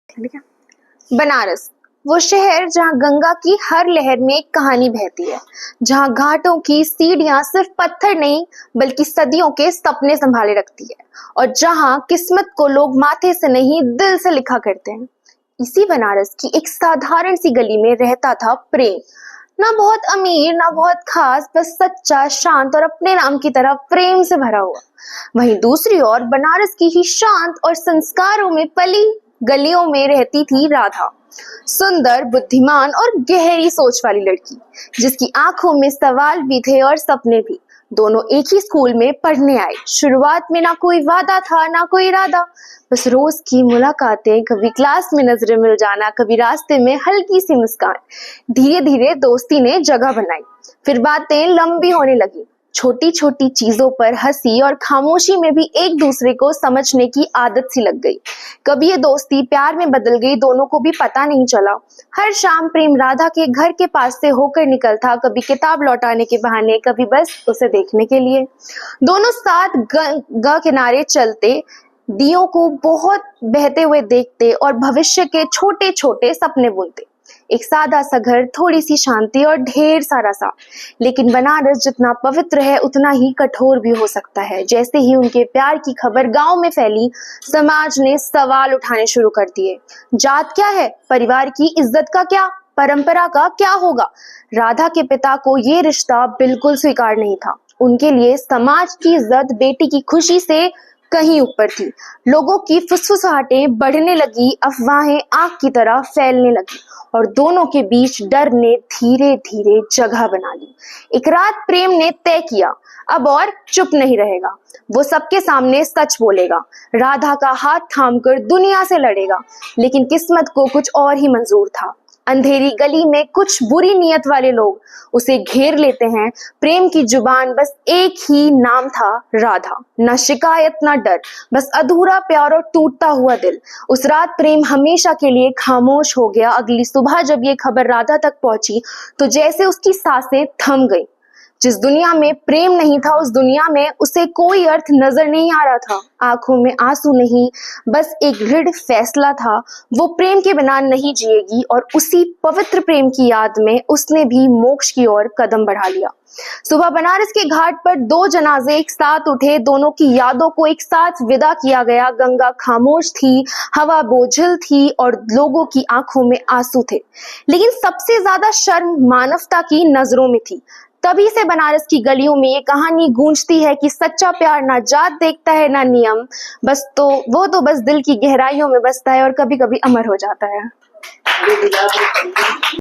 ठीक है। बनारस वो शहर जहाँ गंगा की हर लहर में एक कहानी बहती है, जहाँ घाटों की सीढ़ियां सिर्फ पत्थर नहीं बल्कि सदियों के सपने संभाले रखती है, और जहाँ किस्मत को लोग माथे से नहीं दिल से लिखा करते हैं। इसी बनारस की एक साधारण सी गली में रहता था प्रेम। ना बहुत अमीर ना बहुत खास, बस सच्चा, शांत और अपने नाम की तरह प्रेम से भरा हुआ। वहीं दूसरी ओर बनारस की ही शांत और संस्कारों में पली गलियों में रहती थी राधा, सुंदर, बुद्धिमान और गहरी सोच वाली लड़की, जिसकी आंखों में सवाल भी थे और सपने भी। दोनों एक ही स्कूल में पढ़ने आए। शुरुआत में ना कोई वादा था ना कोई इरादा, बस रोज की मुलाकातें, कभी क्लास में नजरें मिल जाना, कभी रास्ते में हल्की सी मुस्कान। धीरे धीरे दोस्ती ने जगह बनाई, फिर बातें लंबी होने लगी। छोटी छोटी चीजों पर हंसी और खामोशी में भी एक दूसरे को समझने की आदत सी लग गई। कभी ये दोस्ती प्यार में बदल गई, दोनों को भी पता नहीं चला। हर शाम प्रेम राधा के घर के पास से होकर निकलता, कभी किताब लौटाने के बहाने, कभी बस उसे देखने के लिए। दोनों साथ गंगा किनारे चलते, दियों को बहुत बहते हुए देखते और भविष्य के छोटे छोटे सपने बुनते। एक सादा सा घर, थोड़ी सी शांति और ढेर सारा सा। लेकिन बनारस जितना पवित्र है उतना ही कठोर भी हो सकता है। जैसे ही उनके प्यार की खबर गांव में फैली, समाज ने सवाल उठाने शुरू कर दिए। जात क्या है, परिवार की इज्जत का क्या, परंपरा का क्या होगा। राधा के पिता को ये रिश्ता बिल्कुल स्वीकार नहीं था। उनके लिए समाज की इज्जत बेटी की खुशी से कहीं ऊपर थी। लोगों की फुसफुसाहटें बढ़ने लगी, अफवाहें आग की तरह फैलने लगी, और दोनों के बीच डर ने धीरे धीरे जगह बना ली। एक रात प्रेम ने तय किया, अब और चुप नहीं रहेगा। वो सबके सामने सच बोलेगा, राधा का हाथ थामकर दुनिया से लड़ेगा। लेकिन किस्मत को कुछ और ही मंजूर था। अंधेरी गली में कुछ बुरी नीयत वाले लोग उसे घेर लेते हैं। प्रेम की जुबान बस एक ही नाम था, राधा। ना शिकायत ना डर, बस अधूरा प्यार और टूटता हुआ दिल। उस रात प्रेम हमेशा के लिए खामोश हो गया। अगली सुबह जब ये खबर राधा तक पहुंची तो जैसे उसकी सांसें थम गई। जिस दुनिया में प्रेम नहीं था, उस दुनिया में उसे कोई अर्थ नजर नहीं आ रहा था। आंखों में आंसू नहीं, बस एक दृढ़ फैसला था। वो प्रेम के बिना नहीं जिएगी, और उसी पवित्र प्रेम की याद में उसने भी मोक्ष की ओर कदम बढ़ा लिया। सुबह बनारस के घाट पर दो जनाजे एक साथ उठे। दोनों की यादों को एक साथ विदा किया गया। गंगा खामोश थी, हवा बोझिल थी और लोगों की आंखों में आंसू थे। लेकिन सबसे ज्यादा शर्म मानवता की नजरों में थी। तभी से बनारस की गलियों में ये कहानी गूंजती है कि सच्चा प्यार ना जात देखता है ना नियम, वो तो बस दिल की गहराइयों में बसता है और कभी कभी अमर हो जाता है।